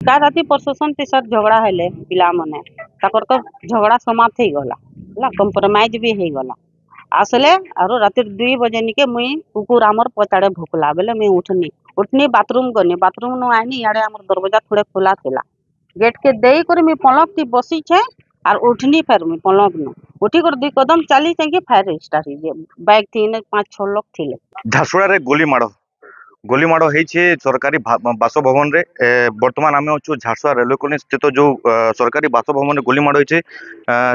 का राति प्रशासन के साथ झगड़ा हेले पिला मने ताकर तो झगड़ा समाप्त हो गला ହେଲା कंप्रोमाइज भी हो गला आसले आरो राति 2 बजे निके मुई कुकुर आमर पचाड़े भुकला बेले मुई उठनी बाथरूम गनी बाथरूम नु आनी याडे हमर दरवाजा थोड़े खुला थिला गेट के देई कर मुई पलक की बसी छे और उठनी फिर मुई पलक न उठी कर 2 कदम चली चंगे फायर स्टार्ट हो बाइक थी 5-6 लोग थिले झारसुड़ा रे गोलीमाड़ होइछे सरकारी बासभवन रे वर्तमान आमे अछु झारसुड़ा रेलवे कॉलोनी स्थित जो सरकारी बासभवन रे गोलीमाड़ होइछे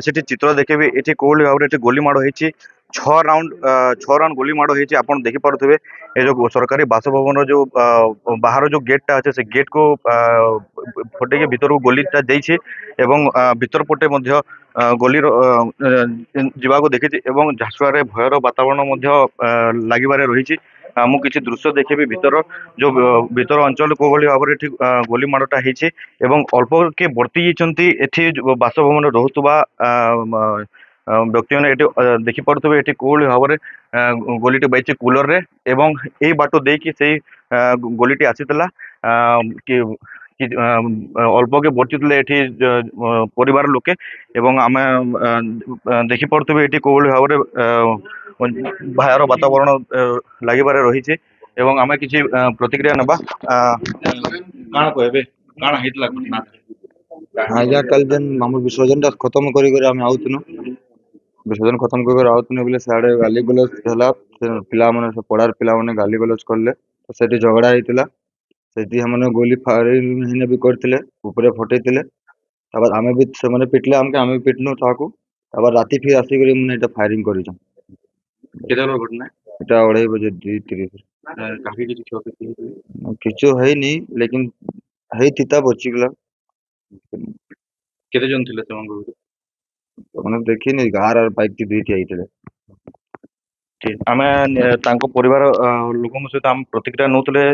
सेठी चित्र देखेबे एठी कोल भाबरे एठी गोलीमाड़ होइछे 6 राउंड गोलीमाड़ होइछे आपण देखि पारुथबे ए जो सरकारी बासभवन रो जो बाहर जो गेट टा আছে से गेट को फटे के भीतर को गोलीटा देइछे एवं भीतर पटे मध्य गोली जीवा को देखिछे एवं झारसुड़ा रे भयर वातावरण मध्य लागिबारे रहिछे मु किछि दृश्य देखेबी भीतर जो भीतर अंचल को भली भाबरे ठीक गोलीमाड़टा हेइछे एवं अल्प के वर्ती जेचंती एठी बासभवन रहुतबा व्यक्ति मैंने देखि पारुथबे एठी कोल भाबरे गोलीटी बाइचे कूलर रे एवं एई बाटो देकी सेई गोलीटी आसीतला कि अल्प के बर्चितले एठी परिवार लोके एवं आमे देखि पारुथबे एठी कोल भाबरे बाहर वातावरण लागिबारे रहिछे एवं आमे किछि प्रतिक्रिया नबा काना कहबे काना हेतला घटना आज्ञा कल जेन हमर विसर्जन खत्म करी आम आउतनु विसर्जन खत्म कर आउतनु बोले साडे गाली गलौज हला पिला माने से पड़ार पिला माने गाली गलौज करले तो सेठी झगड़ा हेतिला सेठी हमने गोली फायरिंग हिने भी करथिले ऊपरे फटेतिले तब आमे भी से माने पिटले हमके आमे भी पिटनु ताकू तब राती फिर आसी करी मने एटा फायरिंग करिछ केदार घटना एटा 2:30 बजे 2:30 काफी किछि क्षति किछु है नहीं लेकिन है तिता बची गला केते जन थिले सेमान मैंने देखी नहीं गार और बाइक की दुईटी आइतले आमे तांको परिवार लोकन सहित आम प्रतिक्रिया नौतले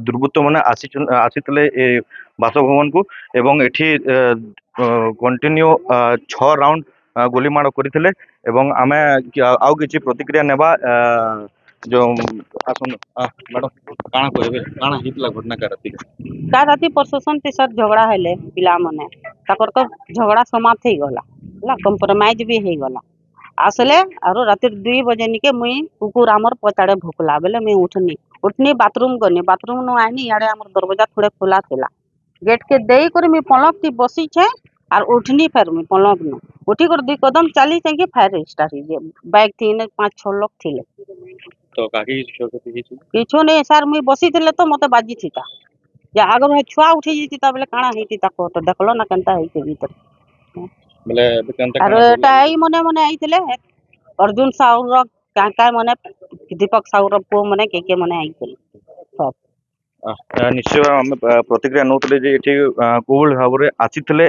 दुर्बृत्त माने आसीतले ए बासभवन को एवं एठी कंटिन्यू 6 राउंड गोलीमाड़ करथिले एवं आमे आउ किछि प्रतिक्रिया नेबा जो आसन मैडम काना कहबे काना हितला घटना का राति प्रशासन के साथ झगड़ा हेले पिला मने ताकर तो झगड़ा समाप्त हो गला ହେଲା कंप्रोमाइज भी हो गला आसले आरो राति 2 बजे निके मुई कुकुर आमर पचाड़े भुकला बेले मुई उठनी बाथरूम गनी बाथरूम नु आनी याडे हमर दरवाजा थोड़े खुला थिला गेट के देई कर मुई पलक की बसी छे और उठनी फिर मुई पलक न उठी कर 2 कदम चली चंगे फायर स्टार्ट हो बाइक थी 5-6 लोग थिले तो काकी किछु नहीं सर मुई बसी थिले तो मते बाजी थिता या अगर छुआ उठी जीती बेले काना हेती ताको तो देखलो ना केनता हेते भीतर बोले केनता अरे एटा आई मने मने आइतले अर्जुन साउर काका मने दीपक साउर पो मने के मने आइतले सब निश्चय आम प्रतिक्रिया नौतले जे एठी कोल भाबरे आसीतले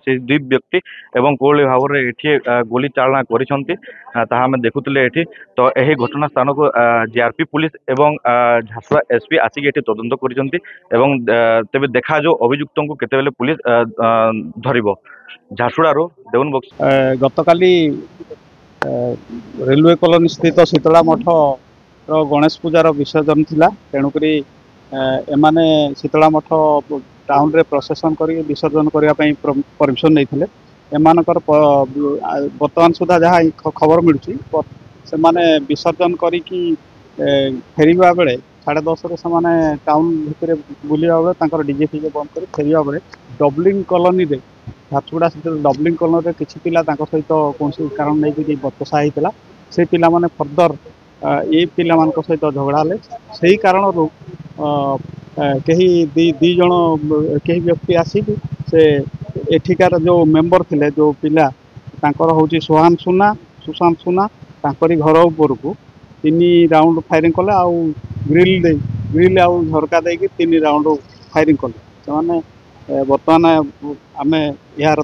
से दुई व्यक्ति एवं कोल भाबरे एठी गोली चालना करिसंती ताहा हम देखुतले एठी तो एही घटना स्थान को जीआरपी पुलिस एवं झारसुड़ा एसपी आसी एठी तदंत करिसंती एवं तेबे देखा जो अभियुक्तों को केतेबेले पुलिस धरिबो झारसुड़ा रो देवन बक्स गतकाली रेलवे कॉलोनी स्थित शीतला मठ गणेश पूजार विसर्जन थिला तेणुकरी एमाने शीतला मठ टाउन रे प्रोसेसन करी विसर्जन करिया पई परमिशन नैथिले एमानकर वर्तमान सुधा जहाँ खबर मिलुची से माने विसर्जन करी की फेरिबा बेले 10:30 रे समाने टाउन भितरे बुलिया बेले तांकर डीजे फीजे बंद करी फेरिबा बेले डबलिंग कॉलोनी रे झारसुड़ा स्थित डबलिंग कॉलोनी रे किछि पिला तांकर सहित कोनसी कारण नै कि बतसा हितला से पिला माने फर्दर ये पिला मान सहित झगड़ा हेले से कारण कहीं दी जन कहीं व्यक्ति आसिक से एठिकार जो मेंबर थिले जो पिला तांकर होची सुहान सुना सुशांत सुना तांकरी घर ऊपर को 3 राउंड फायरिंग कले आउ ग्रिल आउ झरका देकी 3 राउंड फायरिंग कले से माने वर्तमान आमे यार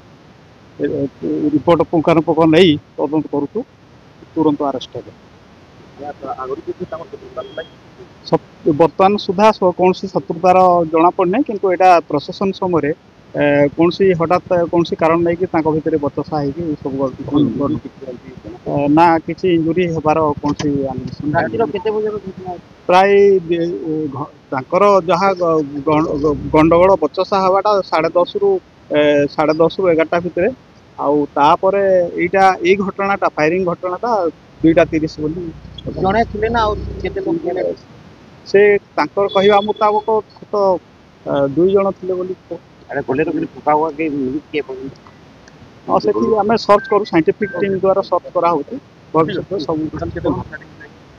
रिपोर्ट पुंखानुपुंख नहीं तदंत करूँ तुरंत अरेस्ट हे वर्तमान सुधा कौन शत्रुतार जना पड़ना किंतु एटा प्रशासन समय କୌଣସି ହଠାତ୍ କୌଣସି କାରଣ ନେଇକି ତାଙ୍କ ଭିତରେ ବଚସା ହେଇକି ସବୁ ନା କିଛି ଇଞ୍ଜୁରୀ ହେବାର କୌଣସି ପ୍ରାୟ ତାଙ୍କର ଯାହା ଗଣ୍ଡଗୋଳ ବଚସା ହେବାଟା 10:30ରୁ 10:30ରୁ 11ଟା ଭିତରେ। ଆଉ ତାପରେ ଏଇ ଘଟଣାଟା ଫାୟାରିଂ ଘଟଣାଟା 2:30 ବୋଲି ଜଣେ ଥିଲେ ନା ଆଉ କେତେ ଲୋକ ଥିଲେ? ସେ ତାଙ୍କର କହିବା ମୁତାବକ ତ 2 ଜଣ ଥିଲେ ବୋଲି। ହଁ ସେଠି ଆମେ ସର୍ଚ୍ଚ କରୁ, ସାଇଣ୍ଟିଫିକ୍ ଟିମ୍ ଦ୍ୱାରା ସର୍ଚ୍ଚ କରାହେଉଛି। ଭବିଷ୍ୟତରେ ସବୁ